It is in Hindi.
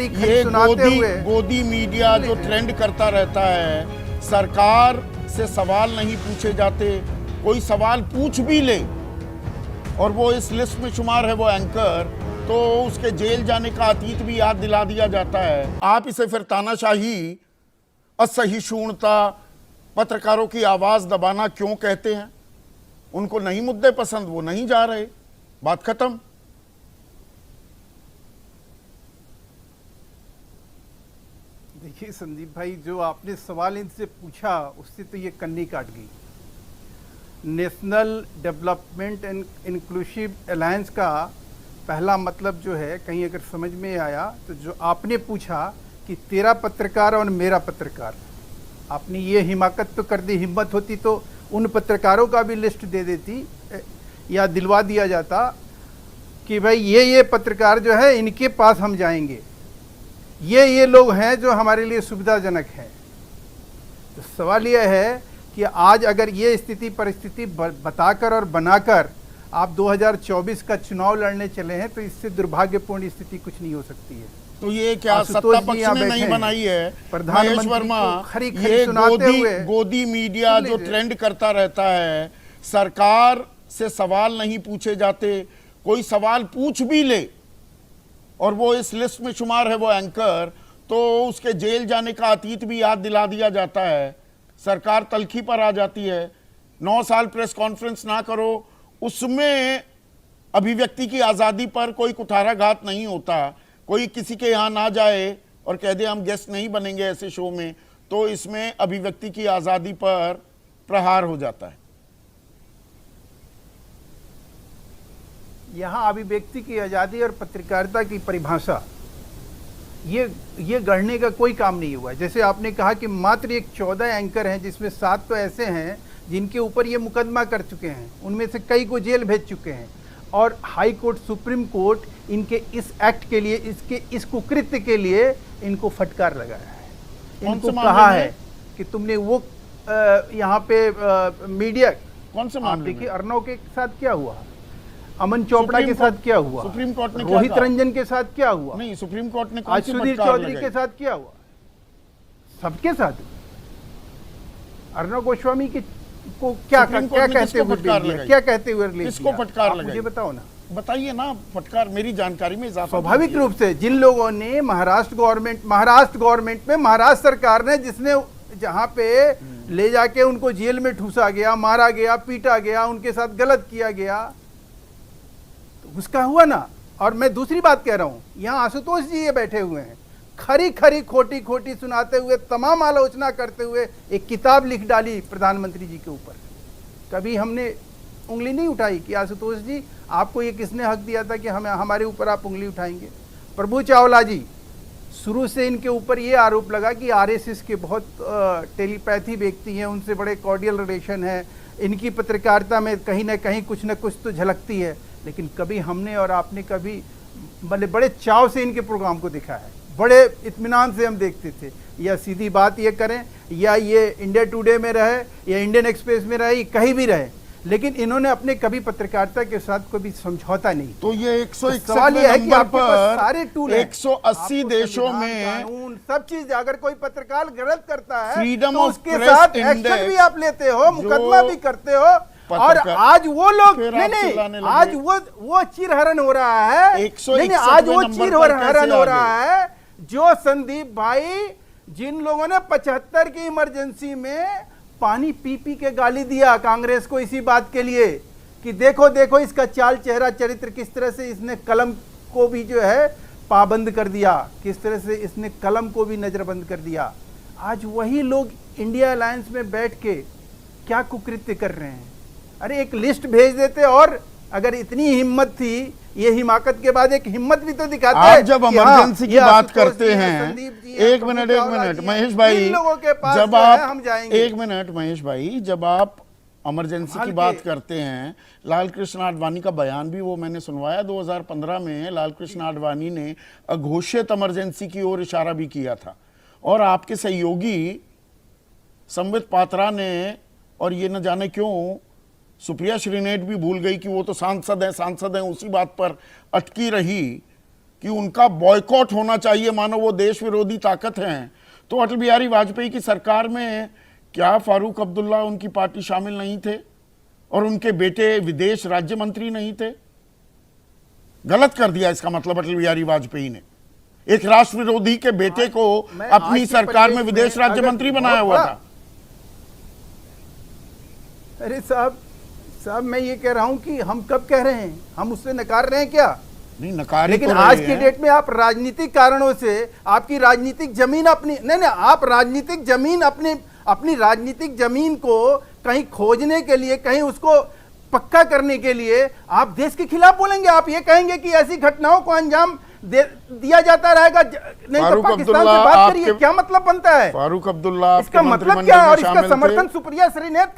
खरी खरी सुनाते हुए गोदी मीडिया जो ट्रेंड करता रहता है, सरकार से सवाल नहीं पूछे जाते, कोई सवाल पूछ भी ले और वो इस लिस्ट में शुमार है वो एंकर, तो उसके जेल जाने का अतीत भी याद दिला दिया जाता है। आप इसे फिर तानाशाही, असहिष्णुता, पत्रकारों की आवाज दबाना क्यों कहते हैं? उनको नहीं मुद्दे पसंद, वो नहीं जा रहे, बात खत्म। देखिए संदीप भाई, जो आपने सवाल इनसे पूछा उससे तो ये कन्नी काट गई। National development and inclusive alliance का पहला मतलब जो है, कहीं अगर समझ में आया तो जो आपने पूछा कि तेरा पत्रकार और मेरा पत्रकार, आपने ये हिमाकत तो कर दी, हिम्मत होती तो उन पत्रकारों का भी लिस्ट दे देती या दिलवा दिया जाता कि भाई ये पत्रकार जो है इनके पास हम जाएंगे, ये लोग हैं जो हमारे लिए सुविधाजनक हैं। तो सवाल यह है कि आज अगर ये स्थिति परिस्थिति बताकर और बनाकर आप 2024 का चुनाव लड़ने चले हैं तो इससे दुर्भाग्यपूर्ण स्थिति कुछ नहीं हो सकती है। तो ये क्या सत्ता पक्ष ने नहीं बनाई है? महेश वर्मा, ये गोदी मीडिया जो ट्रेंड करता रहता है, सरकार से सवाल नहीं पूछे जाते, कोई सवाल पूछ भी ले और वो इस लिस्ट में शुमार है वो एंकर, तो उसके जेल जाने का अतीत भी याद दिला दिया जाता है। सरकार तलखी पर आ जाती है। 9 साल प्रेस कॉन्फ्रेंस ना करो, उसमें अभिव्यक्ति की आज़ादी पर कोई कुठाराघात नहीं होता। कोई किसी के यहाँ ना जाए और कह दे हम गेस्ट नहीं बनेंगे ऐसे शो में, तो इसमें अभिव्यक्ति की आज़ादी पर प्रहार हो जाता है। यहाँ अभिव्यक्ति की आज़ादी और पत्रकारिता की परिभाषा ये गढ़ने का कोई काम नहीं हुआ। जैसे आपने कहा कि मात्र एक 14 एंकर हैं, जिसमें 7 तो ऐसे हैं जिनके ऊपर ये मुकदमा कर चुके हैं, उनमें से कई को जेल भेज चुके हैं और हाई कोर्ट, सुप्रीम कोर्ट इनके इस एक्ट के लिए, इसके इस कुकृत्य के लिए इनको फटकार लगाया है। इनको कहा है कि तुमने वो यहाँ पे मीडिया, कौन से मामले? देखिए अर्नव के साथ क्या हुआ, अमन चोपड़ा के साथ क्या हुआ, सुप्रीम कोर्ट ने रोहित रंजन के साथ क्या हुआ, नहीं सुप्रीम कोर्ट ने आज सुधीर चौधरी के साथ क्या हुआ, सबके साथ। अर्नव गोस्वामी के को क्या कहते हुए किसको फटकार लगाई? मुझे बताओ ना, बताइए ना फटकार, मेरी जानकारी में इजाफा। स्वाभाविक रूप से जिन लोगों ने महाराष्ट्र गवर्नमेंट में, महाराष्ट्र सरकार ने, जिसने जहां पे ले जाके उनको जेल में ठूसा गया, मारा गया, पीटा गया, उनके साथ गलत किया गया, तो उसका हुआ ना। और मैं दूसरी बात कह रहा हूं, यहां आशुतोष जी ये बैठे हुए हैं, खरी खरी खोटी खोटी सुनाते हुए, तमाम आलोचना करते हुए एक किताब लिख डाली प्रधानमंत्री जी के ऊपर। कभी हमने उंगली नहीं उठाई कि आशुतोष जी आपको ये किसने हक दिया था कि हमारे ऊपर आप उंगली उठाएंगे। प्रभु चावला जी, शुरू से इनके ऊपर ये आरोप लगा कि आरएसएस के बहुत टेलीपैथी व्यक्ति हैं, उनसे बड़े कॉर्डियल रिलेशन है, इनकी पत्रकारिता में कहीं ना कहीं कुछ न कुछ तो झलकती है। लेकिन कभी हमने और आपने कभी बड़े चाव से इनके प्रोग्राम को देखा है, बड़े इत्मीनान से हम देखते थे। या सीधी बात ये करें, या ये इंडिया टुडे में रहे या इंडियन एक्सप्रेस में रहे, कहीं भी रहे, लेकिन इन्होंने अपने कभी पत्रकारिता के साथ कोई समझौता नहीं। तो ये 161 सवाल ये है कि आपके पास सारे टूल 180 देशों में कानून सब चीज, अगर कोई पत्रकार गलत करता है फ्रीडम तो ऑफ उसके साथ एक्शन भी आप लेते हो, मुकदमा भी करते हो। और आज वो लोग नहीं, आज वो चिरहरण हो रहा है, नहीं, आज वो चिरहरण हो रहा है जो संदीप भाई, जिन लोगों ने 75 की इमरजेंसी में पानी पी पी के गाली दिया कांग्रेस को इसी बात के लिए कि देखो देखो इसका चाल चेहरा चरित्र, किस तरह से इसने कलम को भी जो है पाबंद कर दिया, किस तरह से इसने कलम को भी नजरबंद कर दिया। आज वही लोग इंडिया अलायंस में बैठ के क्या कुकृत्य कर रहे हैं। अरे एक लिस्ट भेज देते, और अगर इतनी हिम्मत थी, ये हिमाकत के बाद एक हिम्मत भी तो दिखाते हैं। आप जब इमरजेंसी की बात करते हैं, एक मिनट महेश भाई, जब आप एक मिनट महेश भाई, जब आप इमरजेंसी की बात करते हैं, लाल कृष्ण आडवाणी का बयान भी वो मैंने सुनवाया 2015 में। लाल कृष्ण आडवाणी ने अघोषित इमरजेंसी की ओर इशारा भी किया था, और आपके सहयोगी संबित पात्रा ने, और ये न जाने क्यों सुप्रिया श्रीनेट भी भूल गई कि वो तो सांसद हैं, उसी बात पर अटकी रही कि उनका बॉयकॉट होना चाहिए, मानो वो देश विरोधी ताकत हैं, तो अटल बिहारी वाजपेयी की सरकार में क्या फारूक अब्दुल्ला उनकी पार्टी शामिल नहीं थे और उनके बेटे विदेश राज्य मंत्री नहीं थे? गलत कर दिया इसका मतलब अटल बिहारी वाजपेयी ने, एक राष्ट्र विरोधी के बेटे को अपनी सरकार में विदेश राज्य मंत्री बनाया हुआ था। अरे साहब मैं ये कह रहा हूं कि हम कब कह रहे हैं, हम उससे नकार रहे हैं क्या? नहीं नकार, लेकिन आज के डेट में आप राजनीतिक कारणों से आपकी राजनीतिक जमीन अपनी नहीं आप राजनीतिक जमीन अपनी राजनीतिक जमीन को कहीं खोजने के लिए, कहीं उसको पक्का करने के लिए आप देश के खिलाफ बोलेंगे। आप ये कहेंगे कि ऐसी घटनाओं को अंजाम दिया जाता रहेगा, नहीं तो पाकिस्तान से बात करिए, क्या मतलब बनता है? फारूक अब्दुल्ला इसका मतलब क्या? और इसका समर्थन सुप्रिया श्रीनेत